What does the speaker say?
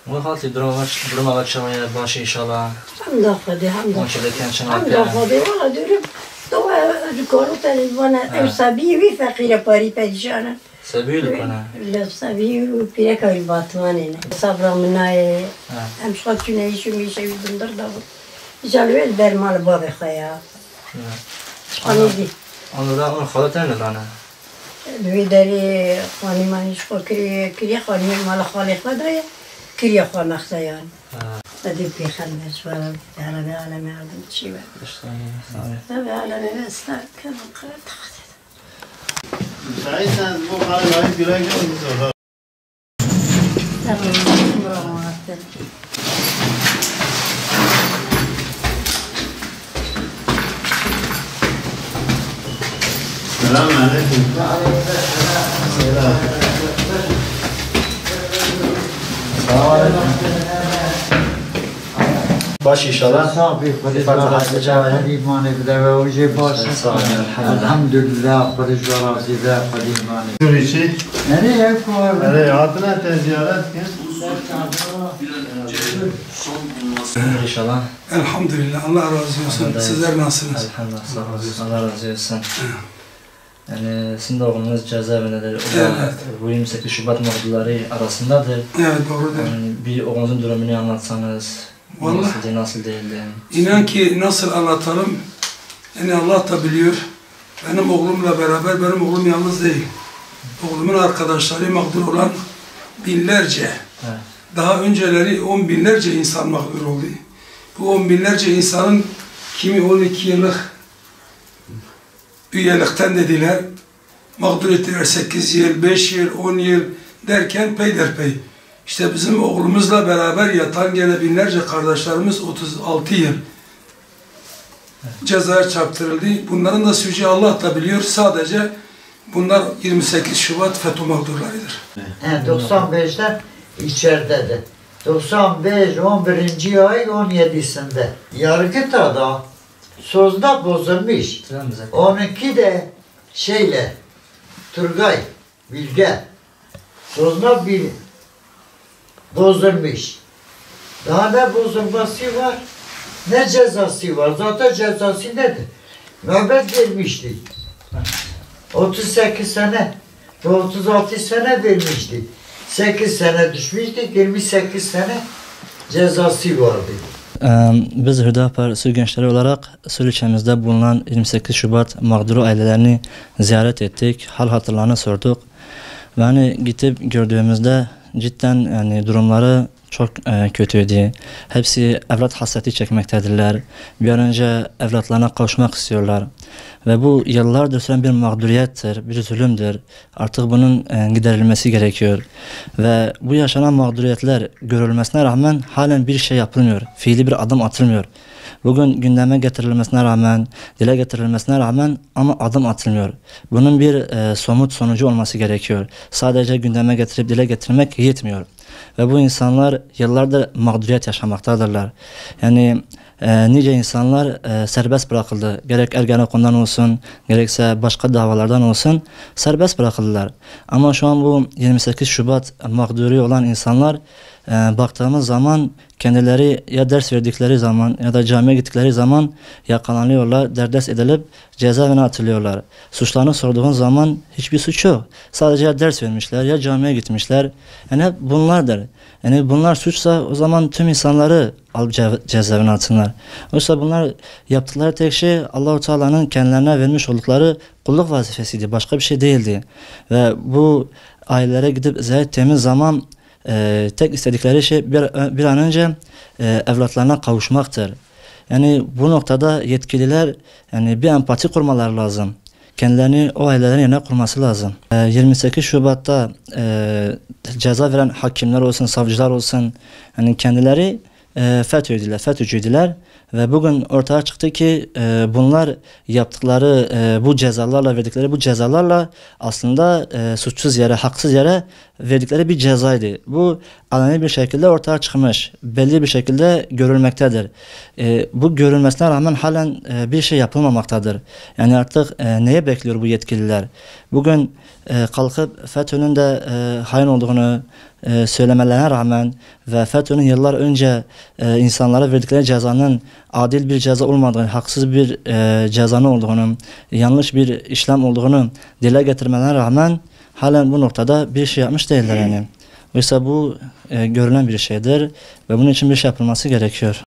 وخالتي درما شوية باشي إن شاء الله. الحمد لله خدي الحمد لله. وش اللي كان شنو الحمد لله خدي والله دورم. تو ذكروا تلفون أوسابي وفقيرة باري بديشانا. سبيل كنا. لا سبيل وبيرك الباطمانين. صبر مناي. أمش خاطر نعيش وميشة بدندر دابو. جالوه البرمال بابي خيا. أنا دي. أنا خالتين لنا. دویداری خانی منش خو کری خانی مال خالی خدایا کری خان خدایان. بدی پیخان بسوار عالم عالم چی بود؟ به عالم استاد کم قرد خدای. سعیدن مو خالی های دیگه نمی‌ذاره. السلام عليكم. السلام. باش إن شاء الله. صافي خديجة خديماني بدأ وجه باش. الحمد لله خديجة راسي ذا خديماني. شو شيء؟ أنا يكون. أنا عطنا تزيارات كيف؟ İnşallah. Elhamdülillah. Allah razı olsun. Sizler nasılsınız? Elhamdülillah. Allah razı olsun. Yani sizin de oğlunuz cezaevindedir. Evet. Bu 28 Şubat mağdurları arasındadır. Evet doğrudur. Yani bir oğlunuzun durumunu anlatsanız. Vallahi. Nasıl değildi? İnan ki nasıl anlatalım? Yani Allah da biliyor. Benim oğlumla beraber, benim oğlum yalnız değil. Oğlumun arkadaşları mağdur olan binlerce. Evet. Daha önceleri 10 binlerce insan mağdur oldu. Bu 10 binlerce insanın kimi 12 yıllık üyelikten dediler. Mağdur ettiler 8 yıl, 5 yıl, 10 yıl derken peyderpey. İşte bizim oğlumuzla beraber yatan gene binlerce kardeşlerimiz 36 yıl cezaya çarptırıldı. Bunların da suçu Allah da biliyor. Sadece bunlar 28 Şubat FETÖ mağdurlarıdır. 95'te içeridedir. 95, 11. ay 17'sinde. Yargıtay'da sözde bozulmuş. Onunki de şeyle, Turgay, Bilge, sözde bir bozulmuş. Daha ne bozulması var, ne cezası var. Zaten cezası nedir? Nöbet vermişti. 38 sene ve 36 sene vermişti. 8 sene düşmüştü, 28 sene cezası vardı. Biz Hüdapar Su Gençleri olarak Sur ilçemizde bulunan 28 Şubat mağduru ailelerini ziyaret ettik. Hal hatırlarını sorduk. Ve hani gidip gördüğümüzde cidden yani durumları çok kötüydü. Hepsi evlat hasreti çekmektedirler. Bir an önce evlatlarına kavuşmak istiyorlar. Ve bu yıllardır süren bir mağduriyettir, bir zulümdür. Artık bunun giderilmesi gerekiyor. Ve bu yaşanan mağduriyetler görülmesine rağmen halen bir şey yapılmıyor. Fiili bir adım atılmıyor. Bugün gündeme getirilmesine rağmen, dile getirilmesine rağmen ama adım atılmıyor. Bunun bir somut sonucu olması gerekiyor. Sadece gündeme getirip dile getirmek yetmiyor. Ve bu insanlar yıllardır mağduriyet yaşamaktadırlar. Yani nice insanlar serbest bırakıldı. Gerek Ergenekon'dan olsun, gerekse başka davalardan olsun serbest bırakıldılar. Ama şu an bu 28 Şubat mağduri olan insanlar baktığımız zaman kendileri ya ders verdikleri zaman ya da camiye gittikleri zaman yakalanıyorlar, derdest edilip cezaevine atılıyorlar. Suçlarını sorduğun zaman hiçbir suç yok. Sadece ya ders vermişler ya camiye gitmişler. Yani hep bunlardır. Yani bunlar suçsa o zaman tüm insanları alıp cezaevine atsınlar. Oysa bunlar yaptıkları tek şey Allah-u Teala'nın kendilerine vermiş oldukları kulluk vazifesiydi. Başka bir şey değildi. Ve bu ailelere gidip ziyaret ettiğimiz zaman tek istedikleri şey bir an önce evlatlarına kavuşmaktır. Yani bu noktada yetkililer yani bir empati kurmaları lazım. Kendilerini o ailelerin yerine kurması lazım. 28 Şubat'ta ceza veren hakimler olsun, savcılar olsun yani kendileri FETÖ'cüydüler ve bugün ortaya çıktı ki bunlar yaptıkları bu cezalarla verdikleri bu cezalarla aslında suçsuz yere, haksız yere verdikleri bir cezaydı. Bu aleni bir şekilde ortaya çıkmış, belli bir şekilde görülmektedir. Bu görülmesine rağmen halen bir şey yapılmamaktadır. Yani artık neye bekliyor bu yetkililer? Bugün kalkıp FETÖ'nün de hain olduğunu, söylemelerine rağmen ve FETÖ'nün yıllar önce insanlara verdikleri cezanın adil bir ceza olmadığını, haksız bir cezanın olduğunu, yanlış bir işlem olduğunu dile getirmelerine rağmen halen bu noktada bir şey yapmış değiller yani. Oysa bu görülen bir şeydir ve bunun için bir şey yapılması gerekiyor.